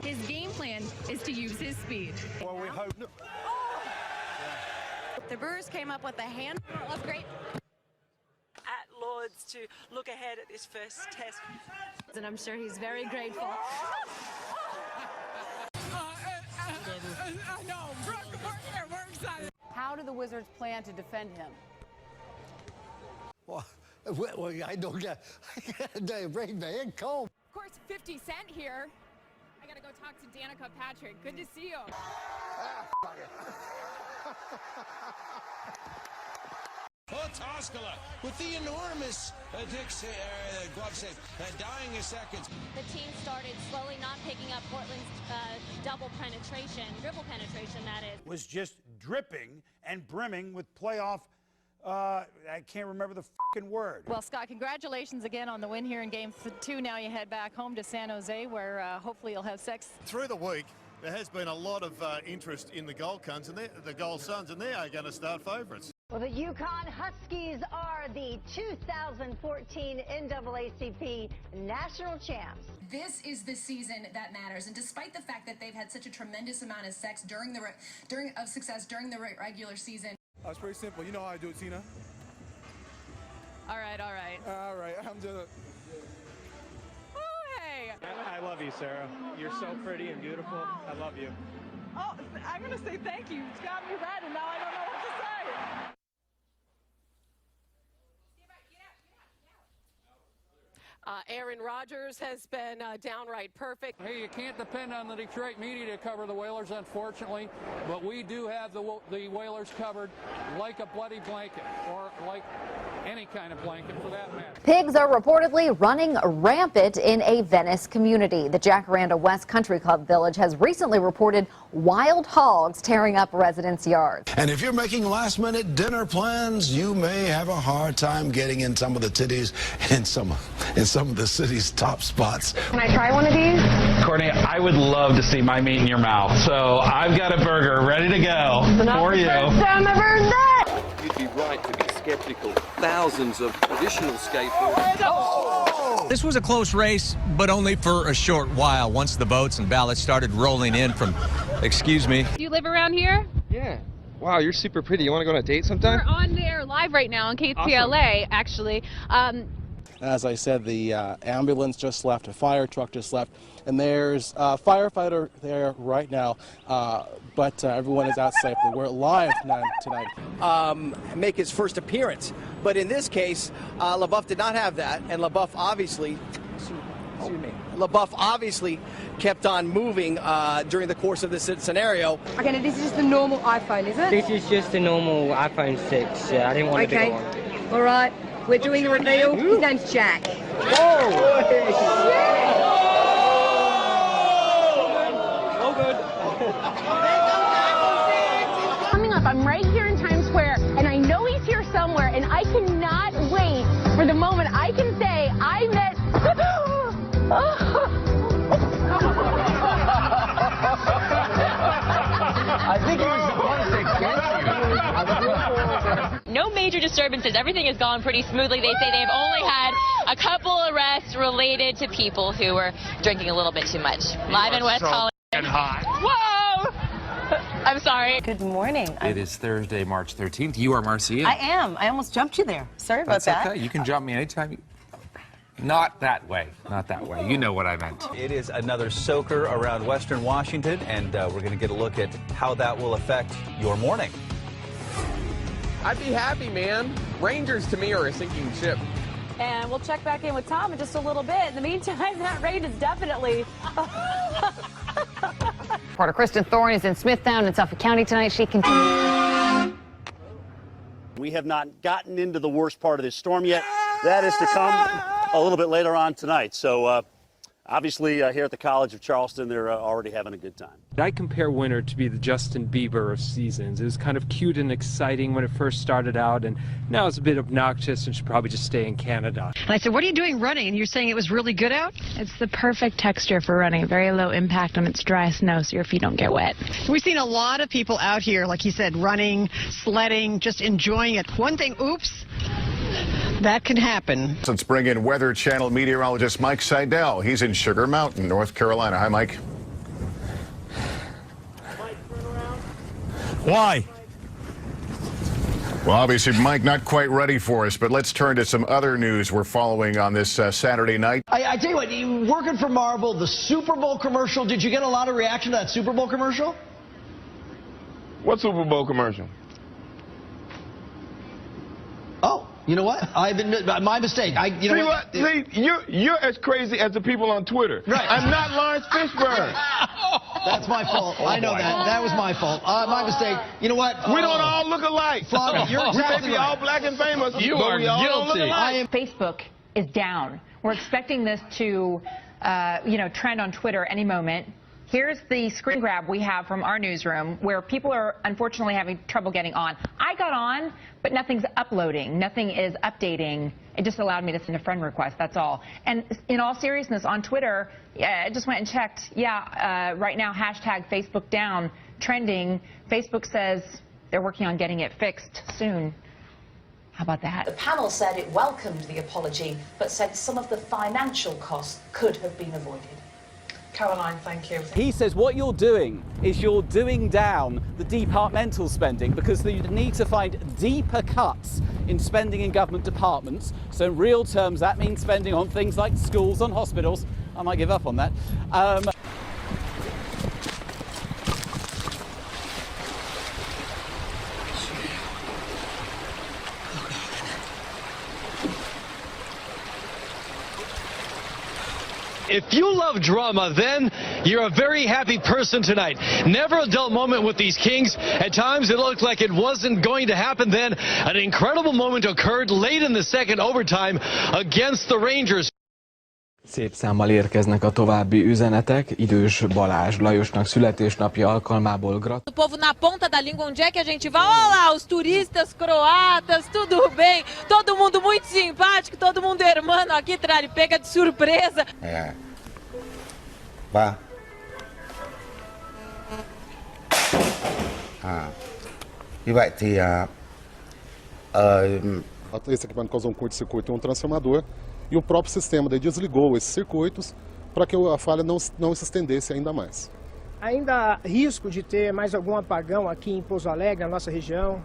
His game plan is to use his speed. Well, we hope no. The Brewers came up with a hand. That was great. At Lords to look ahead at this first test. And I'm sure he's very grateful. How do the Wizards plan to defend him? Well, I don't got a brain man. Cold. Of course, 50 Cent here. I gotta go talk to Danica Patrick. Good to see you. Toskala with the enormous glove save, dying a second. The team started slowly not picking up Portland's dribble penetration, that is. Was just dripping and brimming with playoff, I can't remember the fucking word. Well, Scott, congratulations again on the win here in Game 2. Now you head back home to San Jose, where hopefully you'll have sex. Through the week, there has been a lot of interest in the Gold Suns, and the Gold Suns, and they are going to start favourites. Well, the Yukon Huskies are the 2014 NAACP National Champs. This is the season that matters, and despite the fact that they've had such a tremendous amount of success during the regular season. It's pretty simple. You know how I do it, Tina. All right. All right. I'm just. Oh, hey. I love you, Sarah. You're so pretty and beautiful. I love you. Oh, I'm going to say thank you. It's got me red, and now I don't know what to say. Aaron Rodgers has been downright perfect. Hey, you can't depend on the Detroit media to cover the Whalers, unfortunately, but we do have the Whalers covered like a bloody blanket, or like any kind of blanket for that matter. Pigs are reportedly running rampant in a Venice community. The Jacaranda West Country Club Village has recently reported wild hogs tearing up residents' yards. And if you're making last-minute dinner plans, you may have a hard time getting in some of the titties in some of the city's top spots. Can I try one of these? Courtney, I would love to see my meat in your mouth, so I've got a burger ready to go for you. First time I've heard that! You'd be right to be skeptical. Thousands of traditional skateboarders. This was a close race, but only for a short while. Once the votes and ballots started rolling in from, excuse me. Do you live around here? Yeah. Wow, you're super pretty. You want to go on a date sometime? We're on air live right now on KTLA, actually. As I said, the ambulance just left, a fire truck just left, and there's a firefighter there right now, but everyone is out safely. We're live tonight. Make his first appearance, but in this case, LaBeouf did not have that, and LaBeouf obviously kept on moving during the course of this scenario. Okay, now this is just the normal iPhone, is it? This is just a normal iPhone 6. Yeah, I didn't want a bigger one. All right. We're doing a reveal. His name's Jack. Whoa! So good. Coming up, I'm right here in Times Square, and I know he's here somewhere, and I cannot wait for the moment I can say I met... I think it was supposed to get you. No major disturbances. Everything has gone pretty smoothly. They say they've only had a couple arrests related to people who were drinking a little bit too much. Live in West Hollywood. And hot. Whoa! I'm sorry. Good morning. It is Thursday, March 13th. You are Marcia. I am. I almost jumped you there. Sorry about that. Okay. You can jump me anytime. Not that way. Not that way. You know what I meant. It is another soaker around Western Washington, and we're going to get a look at how that will affect your morning. I'd be happy, man. Rangers to me are a sinking ship. And we'll check back in with Tom in just a little bit. In the meantime, that rain is definitely... Reporter Kristen Thorne is in Smithtown in Suffolk County tonight. She continues. We have not gotten into the worst part of this storm yet. That is to come a little bit later on tonight. So obviously here at the College of Charleston, they're already having a good time. I compare winter to be the Justin Bieber of seasons. It was kind of cute and exciting when it first started out, and now it's a bit obnoxious and should probably just stay in Canada. And I said, what are you doing running? And you're saying it was really good out? It's the perfect texture for running. Very low impact on its dry snow, so your feet don't get wet. We've seen a lot of people out here, like you said, running, sledding, just enjoying it. One thing, oops. that can happen. Let's bring in Weather Channel meteorologist Mike Seidel. He's in Sugar Mountain, North Carolina. Hi, Mike. Why? Well, obviously, Mike, not quite ready for us, but let's turn to some other news we're following on this Saturday night. I tell you what, you working for Marvel, the Super Bowl commercial, did you get a lot of reaction to that Super Bowl commercial? What Super Bowl commercial? Oh, you know what? I've admit my mistake. You know what? See, you're as crazy as the people on Twitter. Right. I'm not Lawrence Fishburne. That's my fault. I know that. That was my fault. My mistake. You know what? We don't all look alike. You're We may exactly be right. all black and famous, You but are we all don't look guilty. alike. Facebook is down. We're expecting this to, trend on Twitter any moment. Here's the screen grab we have from our newsroom where people are unfortunately having trouble getting on. I got on, but nothing's uploading. Nothing is updating. It just allowed me to send a friend request, that's all. And in all seriousness, on Twitter, I just went and checked. Right now, hashtag Facebook down, trending. Facebook says they're working on getting it fixed soon. How about that? The panel said it welcomed the apology, but said some of the financial costs could have been avoided. Caroline, thank you. He says what you're doing is you're doing down the departmental spending because you need to find deeper cuts in spending in government departments. So in real terms, that means spending on things like schools, on hospitals. I might give up on that. If you love drama, then you're a very happy person tonight. Never a dull moment with these Kings. At times, it looked like it wasn't going to happen. Then an incredible moment occurred late in the second overtime against the Rangers. Szép számmal érkeznek a további üzenetek. Idős Balázs Lajosnak születésnapja alkalmából O povo na ponta da língua, onde é que a gente vai? Olha lá, os turistas croatas, tudo bem. Todo mundo muito simpático, todo mundo hermano aqui, Trari, pega de surpresa. Ba. Như vậy thì esse equipamento causou curto-circuito em um transformador e o próprio sistema daí desligou esses circuitos para que a falha não se estendesse ainda mais. Ainda há risco de ter mais algum apagão aqui em Pouso Alegre, na nossa região?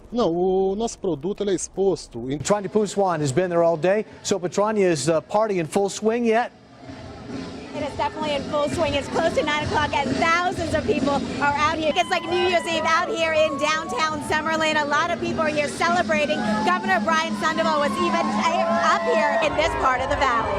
Não, o nosso produto ele é exposto. Petrania Puswan has been there all day, so Petrania is party in full swing yet? It is definitely in full swing. It's close to 9 o'clock and thousands of people are out here. It's like New Year's Eve out here in downtown Summerlin. A lot of people are here celebrating. Governor Brian Sandoval was even up here in this part of the valley.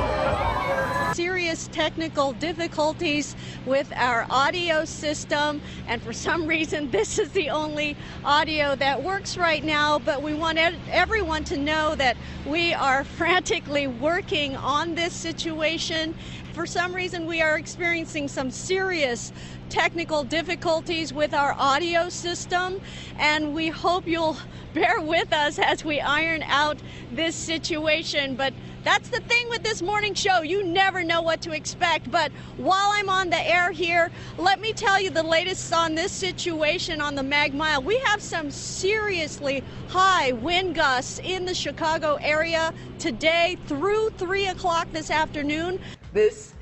Serious technical difficulties with our audio system, and for some reason this is the only audio that works right now, but we want everyone to know that we are frantically working on this situation. For some reason we are experiencing some serious technical difficulties with our audio system, and we hope you'll bear with us as we iron out this situation. But that's the thing with this morning show. You never know what to expect. But while I'm on the air here, let me tell you the latest on this situation on the Mag Mile. We have some seriously high wind gusts in the Chicago area today through 3 o'clock this afternoon. This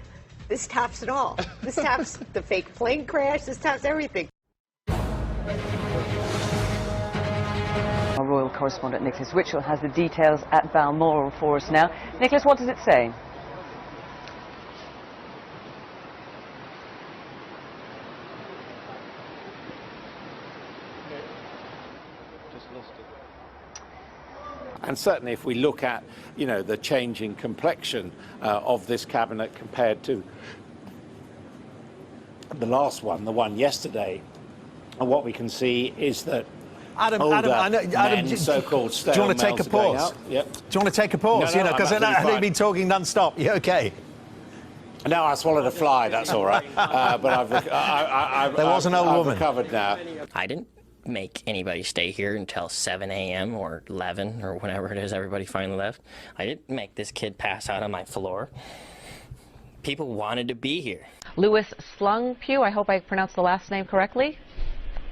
tops it all. This tops the fake plane crash. This tops everything. Our royal correspondent Nicholas Witchell has the details at Balmoral for us now. Nicholas, what does it say? And certainly if we look at, the changing complexion of this cabinet compared to the last one, the one yesterday, what we can see is that Adam, so-called do you want to take a pause? Yep. Do you want to take a pause? No, Because I know you've been talking non-stop. You okay? No, I swallowed a fly. That's all right. But there was an old woman. I've recovered now. I didn't make anybody stay here until 7 a.m. or 11 or whenever it is everybody finally left. I didn't make this kid pass out on my floor. People wanted to be here. Louis Slungpugh, I hope I pronounced the last name correctly.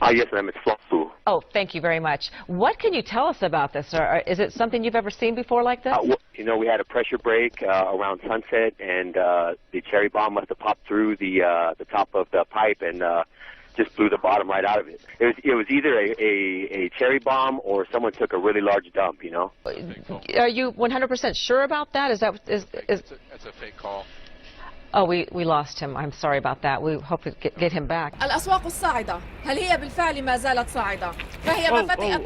Yes, ma'am, it's Slungpugh. Oh, thank you very much. What can you tell us about this? Or is it something you've ever seen before like this? Well, you know, we had a pressure break around sunset, and the cherry bomb must have popped through the top of the pipe and just blew the bottom right out of it. It was either a cherry bomb or someone took a really large dump, you know. Are you 100% sure about that? Is that That's a fake call. Oh, we lost him. I'm sorry about that. We hope to get him back. الأسواق الصاعدة هل هي بالفعل ما زالت صاعدة؟ فهي مفاتيح.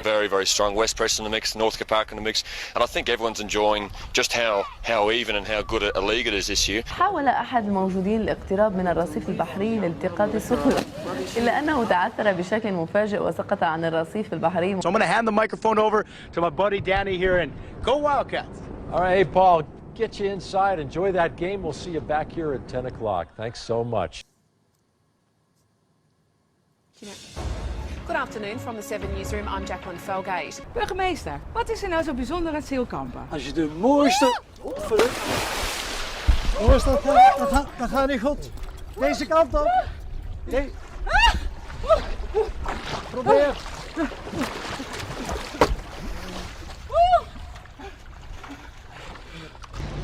Very, very strong. West Preston in the mix, Northcote Park in the mix, and I think everyone's enjoying just how even and how good a league it is this year. حاول أحد الموجودين الاقتراب من الرصيف البحري لالتقاط الصورة إلا أنه تعثر بشكل مفاجئ وسقط عن الرصيف البحري. So I'm going to hand the microphone over to my buddy Danny here, and go Wildcats! All right, hey Paul, get you inside. Enjoy that game. We'll see you back here at 10 o'clock. Thanks so much. Good afternoon from the 7 Newsroom. I'm Jacqueline Felgate. Burgemeester, wat is er nou zo bijzonder aan Zeelkampen? Als je de mooiste... Jongens, dat gaat niet goed. Deze kant op. Nee. Probeer.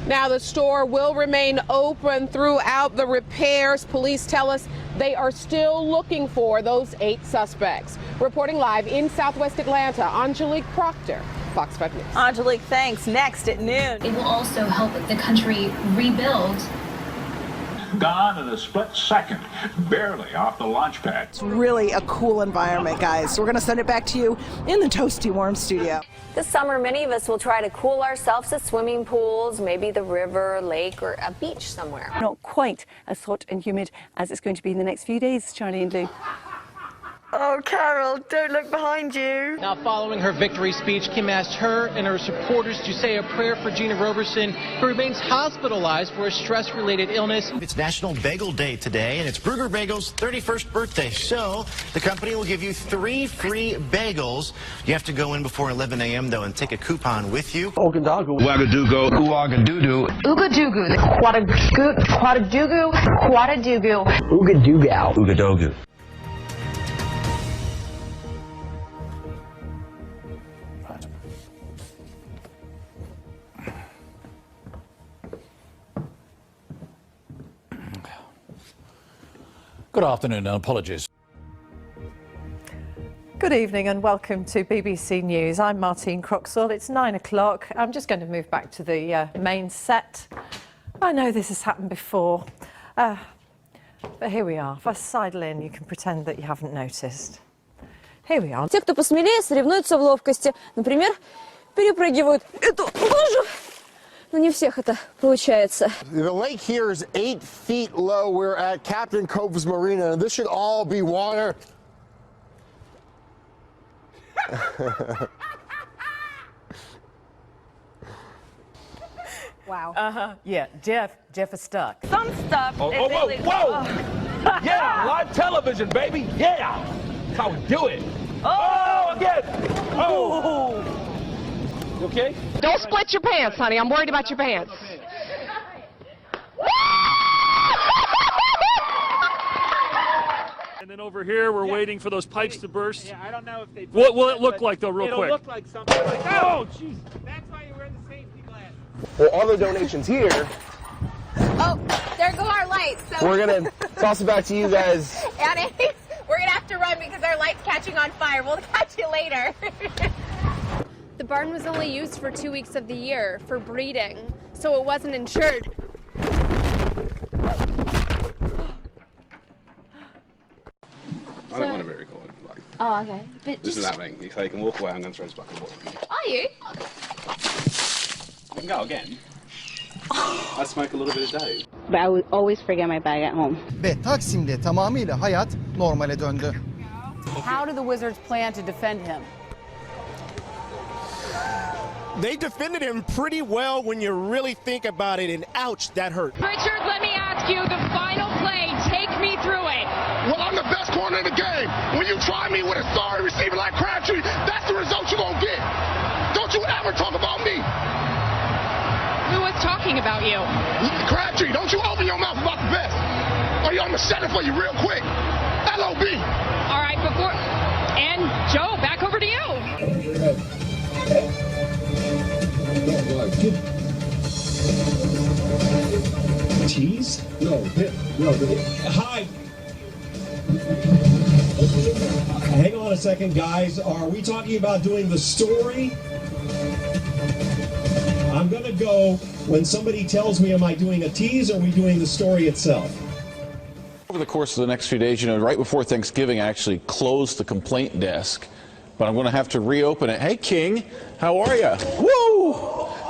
Now, the store will remain open throughout the repairs. Police tell us they are still looking for those 8 suspects. Reporting live in Southwest Atlanta, Angelique Proctor, Fox 5 News. Angelique, thanks. Next at noon. It will also help the country rebuild. Gone in a split second, barely off the launch pad. It's really a cool environment, guys. So we're going to send it back to you in the Toasty Warm studio. This summer, many of us will try to cool ourselves at swimming pools, maybe the river, lake, or a beach somewhere. Not quite as hot and humid as it's going to be in the next few days, Charlie and Lou. Oh, Carol, don't look behind you. Now, following her victory speech, Kim asked her and her supporters to say a prayer for Gina Roberson, who remains hospitalized for a stress-related illness. It's National Bagel Day today, and it's Bruegger Bagel's 31st birthday. So the company will give you 3 free bagels. You have to go in before 11 a.m., though, and take a coupon with you. Wagadugo. Oogadoodoo. Oogadoogoo. Quadadoogoo. Oogadoogow. Oogadogu. Good afternoon and apologies. Good evening and welcome to BBC News. I'm Martine Croxall. It's 9 o'clock. I'm just going to move back to the main set. I know this has happened before, but here we are. If I sidle in, you can pretend that you haven't noticed. Here we are. Те, кто посмелее, соревнуются в ловкости. Например, перепрыгивают эту лужу. Но не всех это получается. The lake here is 8 feet low. We're at Captain Cove's Marina, and this should all be water. Wow. Yeah, Jeff is stuck. Some stuff. Whoa. Yeah, live television, baby. Yeah. That's how we do it. Oh, again. Oh. You okay? Don't split your pants, honey. I'm worried about your pants. And then over here, we're waiting for those pipes to burst. Yeah, I don't know if they... What will it look like, though, real It'll quick? look like something like... Oh, jeez. That's why you wear the safety glasses. Well, all the donations here, Oh, there go our lights. So we're going to toss it back to you guys. Annie, we're going to have to run because our light's catching on fire. We'll catch you later. The barn was only used for 2 weeks of the year for breeding, so it wasn't insured. I don't want to be recorded. Like, Oh, okay. But this is happening. So you can walk away. I'm going to throw this back and forth. Are you? We can go again. I smoke a little bit a day. But I would always forget my bag at home. Ve Taksim'de tamamıyla hayat normale döndü. How do the Wizards plan to defend him? They defended him pretty well when you really think about it, and ouch, that hurt. Richard, let me ask you the final play. Take me through it. Well, I'm the best corner in the game. When you try me with a sorry receiver like Crabtree, that's the result you're going to get. Don't you ever talk about me. Who was talking about you? Crabtree, don't you open your mouth about the best. Or I'm going to set it for you real quick. LOB. All right, before... And Joe, back over to you. Tease? No, hit. No, hi. Hang on a second, guys. Are we talking about doing the story? I'm going to go when somebody tells me, am I doing a tease or are we doing the story itself? Over the course of the next few days, you know, right before Thanksgiving, I actually closed the complaint desk, but I'm going to have to reopen it. Hey, King, how are you? Woo!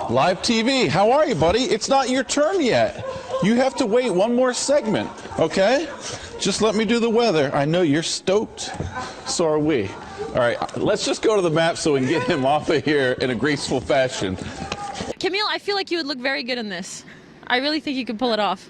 Live TV, how are you, buddy? It's not your turn yet. You have to wait one more segment, okay? Just let me do the weather. I know you're stoked. So are we. All right, let's just go to the map so we can get him off of here in a graceful fashion. Camille, I feel like you would look very good in this. I really think you could pull it off.